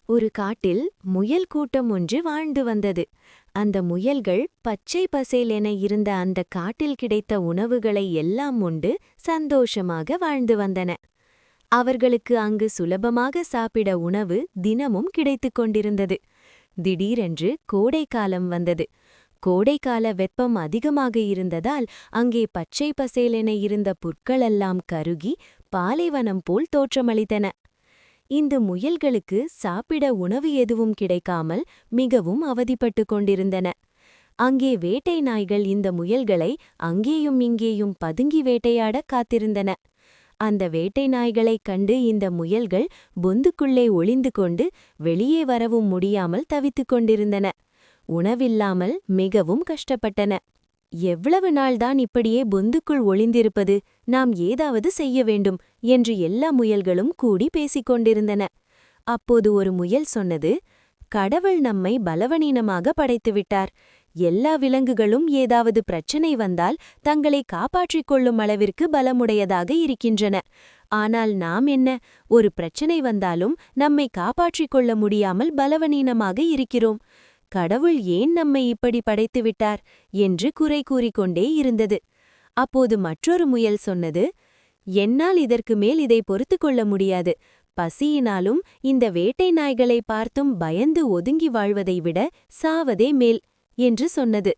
ஒரு காட்டில் முயல் கூட்டம் ஒன்று வாழ்ந்து வந்தது. அந்த முயல்கள் பச்சை பசேலென இருந்த அந்த காட்டில் கிடைத்த உணவுகளை எல்லாம் உண்டு சந்தோஷமாக வாழ்ந்து வந்தன. அவர்களுக்கு அங்கு சுலபமாக சாப்பிட உணவு தினமும் கிடைத்துக் கொண்டிருந்தது. திடீரென்று கோடைக்காலம் வந்தது. கோடைக்கால வெப்பம் அதிகமாக இருந்ததால் அங்கே பச்சை பசேலென இருந்த புற்களெல்லாம் கருகி பாலைவனம் போல் தோற்றமளித்தன. இந்த முயல்களுக்கு சாப்பிட உணவு எதுவும் கிடைக்காமல் மிகவும் அவதிப்பட்டு கொண்டிருந்தன. அங்கே வேட்டை நாய்கள் இந்த முயல்களை அங்கேயும் இங்கேயும் பதுங்கி வேட்டையாட காத்திருந்தன. அந்த வேட்டை நாய்களைக் கண்டு இந்த முயல்கள் பொந்துக்குள்ளே ஒளிந்து கொண்டு வெளியே வரவும் முடியாமல் தவித்துக் கொண்டிருந்தன. உணவில்லாமல் மிகவும் கஷ்டப்பட்டன. எவ்வளவு நாள்தான் இப்படியே பொந்துக்குள் ஒளிந்திருப்பது, நாம் ஏதாவது செய்ய வேண்டும் என்று எல்லா முயல்களும் கூடி பேசிக் கொண்டிருந்தன. அப்போது ஒரு முயல் சொன்னது, கடவுள் நம்மை பலவீனமாக படைத்துவிட்டார். எல்லா விலங்குகளும் ஏதாவது பிரச்சனை வந்தால் தங்களை காப்பாற்றிக் கொள்ளும் அளவிற்கு பலமுடையதாக இருக்கின்றன. ஆனால் நாம் என்ன, ஒரு பிரச்சனை வந்தாலும் நம்மை காப்பாற்றிக் கொள்ள முடியாமல் பலவீனமாக இருக்கிறோம். கடவுள் ஏன் நம்மை இப்படி படைத்துவிட்டார் என்று குறை கூறிக்கொண்டே இருந்தது. அப்போது மற்றொரு முயல் சொன்னது, என்னால் இதற்கு மேல் இதை பொறுத்து கொள்ள முடியாது. பசியினாலும் இந்த வேட்டை நாய்களை பார்த்தும் பயந்து ஒதுங்கி வாழ்வதை விட சாவதே மேல் என்று சொன்னது.